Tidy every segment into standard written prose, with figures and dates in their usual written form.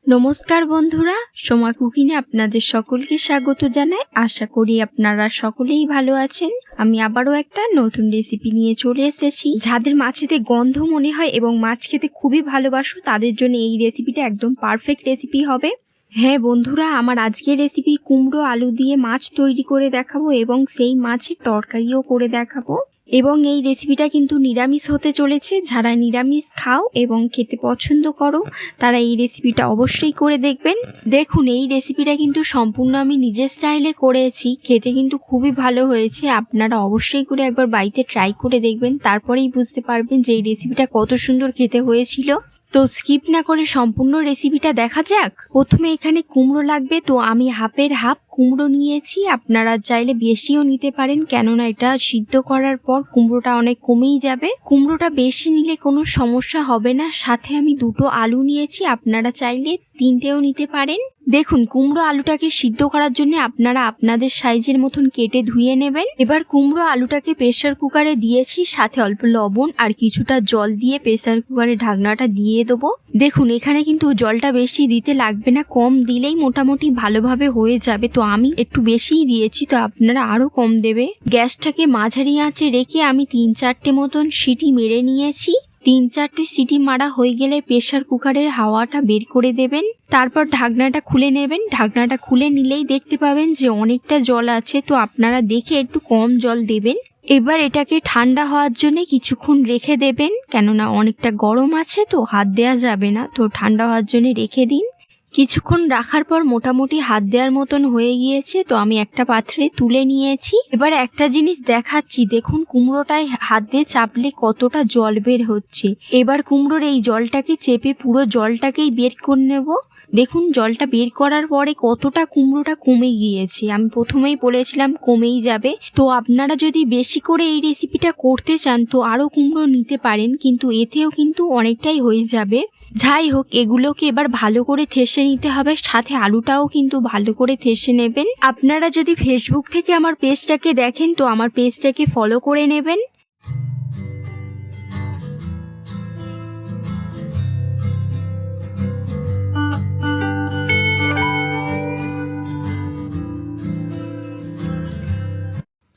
নমস্কার বন্ধুরা, সোমা কুকিংয়ে আপনাদের সকলকে স্বাগত জানাই। আশা করি আপনারা সকলেই ভালো আছেন। আমি আবারও একটা নতুন রেসিপি নিয়ে চলে এসেছি। যাদের মাছেতে গন্ধ মনে হয় এবং মাছ খেতে খুবই ভালোবাসো তাদের জন্য এই রেসিপিটা একদম পারফেক্ট রেসিপি হবে। হ্যাঁ বন্ধুরা, আমার আজকের রেসিপি কুমড়ো আলু দিয়ে মাছ তৈরি করে দেখাবো এবং সেই মাছের তরকারিও করে দেখাবো। এবং এই রেসিপিটা কিন্তু নিরামিষ হতে চলেছে। যারা নিরামিষ খাও এবং খেতে পছন্দ করো তারা এই রেসিপিটা অবশ্যই করে দেখবেন। দেখুন, এই রেসিপিটা কিন্তু সম্পূর্ণ আমি নিজের স্টাইলে করেছি, খেতে কিন্তু খুবই ভালো হয়েছে। আপনারা অবশ্যই করে একবার বাড়িতে ট্রাই করে দেখবেন, তারপরেই বুঝতে পারবেন যে এই রেসিপিটা কত সুন্দর খেতে হয়েছিল। তো স্কিপ না করে সম্পূর্ণ রেসিপিটা দেখা যাক। প্রথমে এখানে কুমড়ো লাগবে, তো আমি হাফের হাফ কুমড়ো নিয়েছি। আপনারা চাইলে বেশিও নিতে পারেন, কেননা এটা সিদ্ধ করার পর কুমড়োটা অনেক কমেই যাবে। কুমড়োটা বেশি নিলে কোনো সমস্যা হবে না। সাথে আমি দুটো আলু নিয়েছি, আপনারা চাইলে তিনটেও নিতে পারেন। দেখুন, কুমড়ো আলুটাকে সিদ্ধ করার জন্য আপনারা আপনাদের সাইজের মতন কেটে ধুয়ে নেবেন। এবার কুমড়ো আলুটাকে প্রেসার কুকারে দিয়েছি, সাথে অল্প লবণ আর কিছুটা জল দিয়ে প্রেসার কুকারে ঢাকনাটা দিয়ে দেবো। দেখুন, এখানে কিন্তু জলটা বেশি দিতে লাগবে না, কম দিলেই মোটামুটি ভালোভাবে হয়ে যাবে। তো আমি একটু বেশিই দিয়েছি, তো আপনারা আরো কম দেবে। গ্যাসটাকে মাঝারি আঁচে রেখে আমি 3-4টে মতন সিটি মেরে নিয়েছি। 3-4টে সিটি মারা হয়ে গেলে প্রেসার কুকারের হাওয়াটা বের করে দেবেন। তারপর ঢাকনাটা খুলে নেবেন। ঢাকনাটা খুলে নিলেই দেখতে পাবেন যে অনেকটা জল আছে, তো আপনারা দেখে একটু কম জল দেবেন। এবার এটাকে ঠান্ডা হওয়ার জন্য কিছুক্ষণ রেখে দেবেন, কেননা অনেকটা গরম আছে, তো হাত দেওয়া যাবে না। তো ঠান্ডা হওয়ার জন্য রেখে দিন। কিছুক্ষণ রাখার পর মোটামুটি হাত দেওয়ার মতন হয়ে গিয়েছে, তো আমি একটা পাত্রে তুলে নিয়েছি। এবার একটা জিনিস দেখাচ্ছি, দেখুন কুমড়োটায় হাত দিয়ে চাপলে কতটা জল বের হচ্ছে। এবার কুমড়োর এই জলটাকে চেপে পুরো জলটাকেই বের করে নেব। দেখুন, জলটা বের করার পরে কতটা কুমড়োটা কমে গিয়েছে। আমি প্রথমেই বলেছিলাম কমেই যাবে। তো আপনারা যদি বেশি করে এই রেসিপিটা করতে চান তো আরো কুমড়ো নিতে পারেন, কিন্তু এতেও কিন্তু অনেকটাই হয়ে যাবে। যাই হোক, এগুলোকে এবার ভালো করে থেসে নিতে হবে, সাথে আলুটাও কিন্তু ভালো করে থেসে নেবেন। আপনারা যদি ফেসবুক থেকে আমার পেজটাকে দেখেন তো আমার পেজটাকে ফলো করে নেবেন।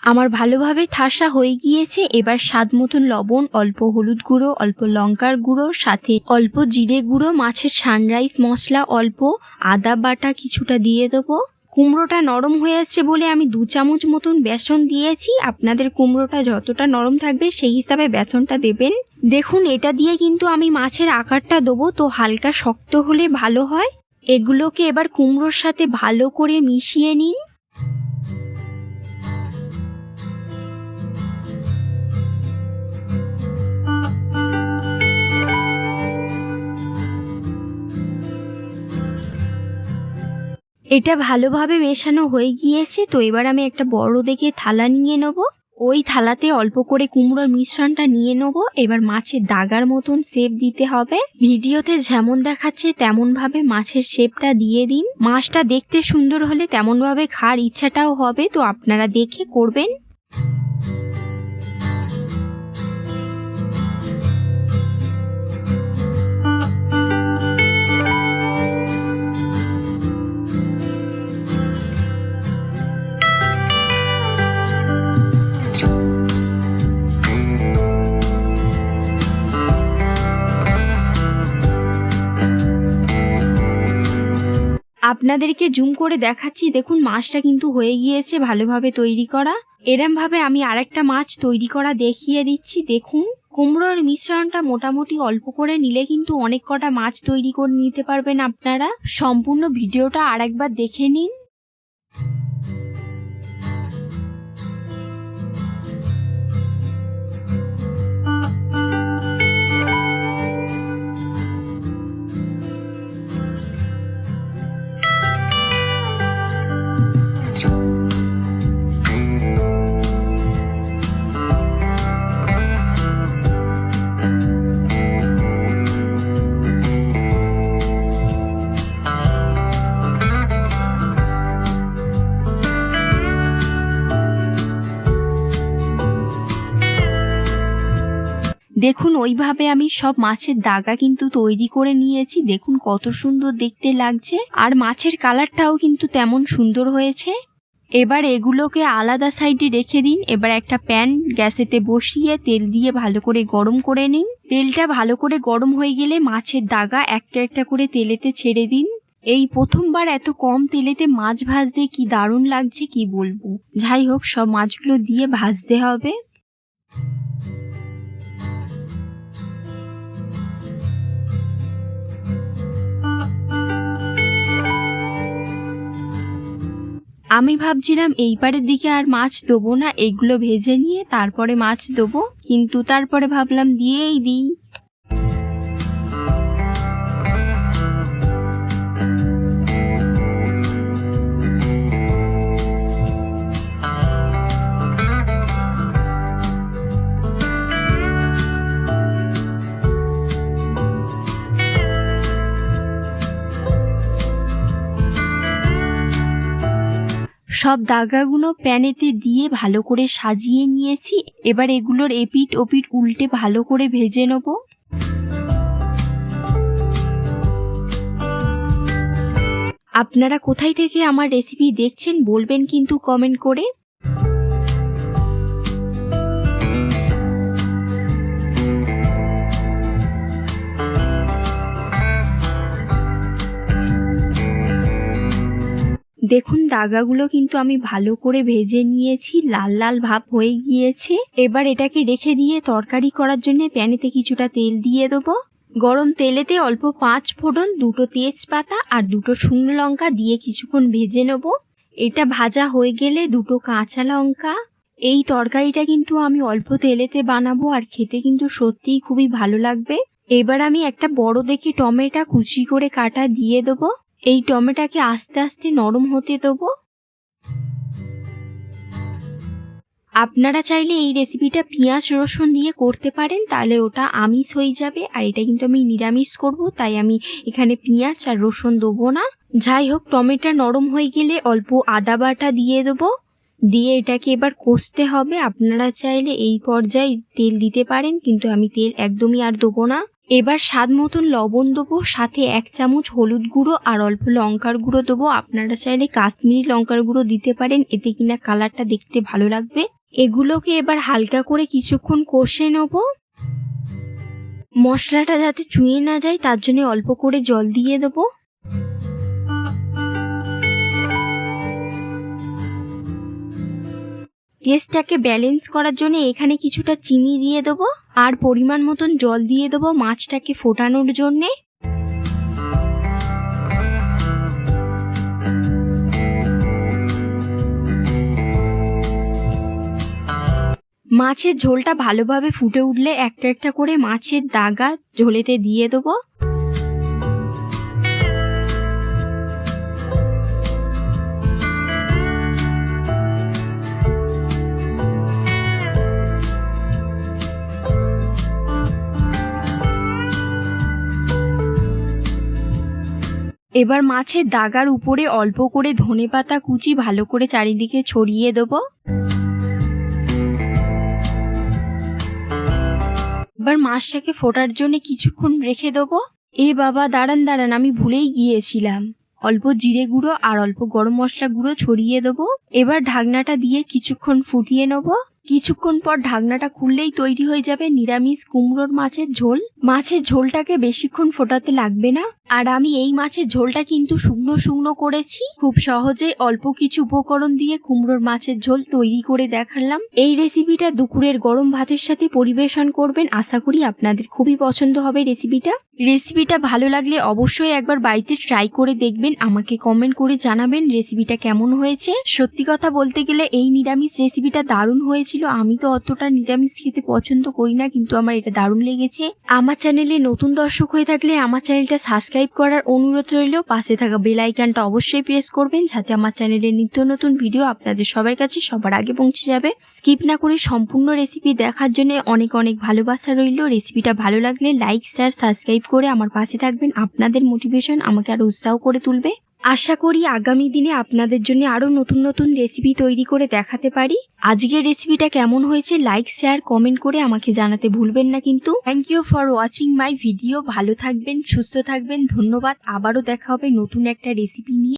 আমার ভালোভাবে ঠাসা হয়ে গিয়েছে। এবার স্বাদ মতন লবণ, অল্প হলুদ গুঁড়ো, অল্প লঙ্কার গুঁড়ো, সাথে অল্প জিরে গুঁড়ো, মাছের সানরাইজ মশলা, অল্প আদা বাটা কিছুটা দিয়ে দেবো। কুমড়োটা নরম হয়ে যাচ্ছে বলে আমি 2 চামচ মতন বেসন দিয়েছি। আপনাদের কুমড়োটা যতটা নরম থাকবে সেই হিসাবে বেসনটা দেবেন। দেখুন, এটা দিয়ে কিন্তু আমি মাছের আকারটা দেবো, তো হালকা শক্ত হলে ভালো হয়। এগুলোকে এবার কুমড়োর সাথে ভালো করে মিশিয়ে নিন। এটা ভালোভাবে মেশানো হয়ে গিয়েছে, তো এবার আমি একটা বড় দেখে থালা নিয়ে নেব। ওই থালাতে অল্প করে কুমড়োর মিশ্রণটা নিয়ে নেব। এবার মাছের দাগার মতন শেপ দিতে হবে। ভিডিওতে যেমন দেখাচ্ছে তেমন ভাবে মাছের শেপটা দিয়ে দিন। মাছটা দেখতে সুন্দর হলে তেমন ভাবে খাওয়ার ইচ্ছাটাও হবে, তো আপনারা দেখে করবেন। আপনাদেরকে জুম করে দেখাচ্ছি, দেখুন মাছটা কিন্তু হয়ে গিয়েছে ভালোভাবে তৈরি করা। এরম ভাবে আমি আরেকটা মাছ তৈরি করা দেখিয়ে দিচ্ছি। দেখুন, কুমড়োর মিশ্রণটা মোটামুটি অল্প করে নিলে কিন্তু অনেক কটা মাছ তৈরি করে নিতে পারবেন আপনারা। সম্পূর্ণ ভিডিওটা আরেকবার দেখে নিন। দেখুন ওইভাবে আমি সব মাছের দাগা কিন্তু তৈরি করে নিয়েছি। দেখুন কত সুন্দর দেখতে লাগছে, আর মাছের কালারটাও কিন্তু তেমন সুন্দর হয়েছে। এবার এগুলোকে আলাদা সাইডে রেখে দিন। এবার একটা প্যান গ্যাসেতে বসিয়ে তেল দিয়ে ভালো করে গরম করে নিন। তেলটা ভালো করে গরম হয়ে গেলে মাছের দাগা একটা একটা করে তেলেতে ছেড়ে দিন। এই প্রথমবার এত কম তেলেতে মাছ ভাজতে কি দারুণ লাগছে কি বলবো। যাই হোক, সব মাছগুলো দিয়ে ভাজতে হবে। আমি ভাবছিলাম এইবারের দিকে আর মাছ দেবো না, এইগুলো ভেজে নিয়ে তারপরে মাছ দেবো, কিন্তু তারপরে ভাবলাম দিয়েই দিই। সব দাগাগুলো প্যানেতে দিয়ে ভালো করে সাজিয়ে নিয়েছি। এবার এগুলোর এপিঠ ওপিঠ উল্টে ভালো করে ভেজে নেব। আপনারা কোথায় থেকে আমার রেসিপি দেখছেন বলবেন কিন্তু কমেন্ট করে। দেখুন দাগাগুলো কিন্তু আমি ভালো করে ভেজে নিয়েছি, লাল লাল ভাব হয়ে গিয়েছে। এবার এটাকে রেখে দিয়ে তরকারি করার জন্য প্যানেতে কিছুটা তেল দিয়ে দেবো। গরম তেলেতে অল্প 5 ফোড়ন, 2টো তেজপাতা আর 2টো শুকনো লঙ্কা দিয়ে কিছুক্ষণ ভেজে নেব। এটা ভাজা হয়ে গেলে 2টো কাঁচা লঙ্কা। এই তরকারিটা কিন্তু আমি অল্প তেলেতে বানাবো, আর খেতে কিন্তু সত্যিই খুবই ভালো লাগবে। এবার আমি একটা বড় দেখে টমেটো কুচি করে কাটা দিয়ে দেবো। এই টমেটোকে আস্তে আস্তে নরম হতে দেবো। আপনারা চাইলে এই রেসিপিটা পেঁয়াজ রসুন দিয়ে করতে পারেন, তাহলে ওটা আমিষ হয়ে যাবে। আর এটা কিন্তু আমি নিরামিষ করব, তাই আমি এখানে পেঁয়াজ আর রসুন দেবো না। যাই হোক, টমেটো নরম হয়ে গেলে অল্প আদা বাটা দিয়ে দেবো। দিয়ে এটাকে এবার কষতে হবে। আপনারা চাইলে এই পর্যায়ে তেল দিতে পারেন, কিন্তু আমি তেল একদমই আর দেবো না। এবার স্বাদ মতন লবণ দেবো, সাথে 1 চামচ হলুদ গুঁড়ো আর অল্প লঙ্কার গুঁড়ো দেবো। আপনারা চাইলে কাশ্মীরি লঙ্কার গুঁড়ো দিতে পারেন, এতে কিনা কালারটা দেখতে ভালো লাগবে। এগুলোকে এবার হালকা করে কিছুক্ষণ কষে নেব। মশলাটা যাতে চুঁয়ে না যায় তার জন্য অল্প করে জল দিয়ে দেবো। টেস্টটাকে ব্যালেন্স করার জন্য এখানে কিছুটা চিনি দিয়ে দেবো, আর পরিমাণ মতন জল দিয়ে দেবো মাছটাকে ফোটানোর জন্যে। মাছের ঝোলটা ভালোভাবে ফুটে উঠলে একটা একটা করে মাছের দাগা ঝোলেতে দিয়ে দেবো। এবার মাছের দাগার উপরে অল্প করে ধনেপাতা কুচি ভালো করে চারিদিকে ছড়িয়ে দেবো। এবার মাছটাকে ফোটার জন্য কিছুক্ষণ রেখে দেবো। এ বাবা, দাঁড়ান দাঁড়ান, আমি ভুলেই গিয়েছিলাম। অল্প জিরে গুঁড়ো আর অল্প গরম মশলা গুঁড়ো ছড়িয়ে দেবো। এবার ঢাকনাটা দিয়ে কিছুক্ষণ ফুটিয়ে নেব। কিছুক্ষণ পর ঢাকনাটা খুললেই তৈরি হয়ে যাবে নিরামিষ কুমড়োর মাছের ঝোল। মাছের ঝোলটাকে বেশিক্ষণ ফোটাতে লাগবে না। আর আমি এই মাছের ঝোলটা কিন্তু শুকনো শুকনো করেছি। খুব সহজে অল্প কিছু উপকরণ দিয়ে কুমড়োর মাছের ঝোল তৈরি করে দেখালাম। এই রেসিপিটা দুপুরের গরম ভাতের সাথে পরিবেশন করবেন। আশা করি আপনাদের খুবই পছন্দ হবে রেসিপিটা ভালো লাগলে অবশ্যই একবার বাড়িতে ট্রাই করে দেখবেন। আমাকে কমেন্ট করে জানাবেন রেসিপিটা কেমন হয়েছে। সত্যি কথা বলতে গেলে এই নিরামিষ রেসিপিটা দারুণ হয়েছিল। আমি তো অতটা নিরামিষ খেতে পছন্দ করি না, কিন্তু আমার এটা দারুণ লেগেছে। আমার চ্যানেলে নতুন দর্শক হয়ে থাকলে আমার চ্যানেলটা সাবস্ক্রাইব করার অনুরোধ রইল। পাশে থাকা বেল আইকনটা অবশ্যই প্রেস করবেন, যাতে আমার চ্যানেলে নিত্য নতুন ভিডিও আপনাদের সবার কাছে সবার আগে পৌঁছে যাবে। স্কিপ না করে সম্পূর্ণ রেসিপি দেখার জন্য অনেক অনেক ভালোবাসা রইল। রেসিপিটা ভালো লাগলে লাইক শেয়ার সাবস্ক্রাইব করে আমার পাশে থাকবেন। আপনাদের মোটিভেশন আমাকে আরো উৎসাহ করে তুলবে। আশা করি আগামী দিনে আপনাদের জন্য আরো নতুন নতুন রেসিপি তৈরি করে দেখাতে পারি। আজকের রেসিপিটা কেমন হয়েছে লাইক শেয়ার কমেন্ট করে আমাকে জানাতে ভুলবেন না কিন্তু। Thank you for watching my video. ভালো থাকবেন, সুস্থ থাকবেন, ধন্যবাদ। আবারও দেখা হবে নতুন একটা রেসিপি নিয়ে।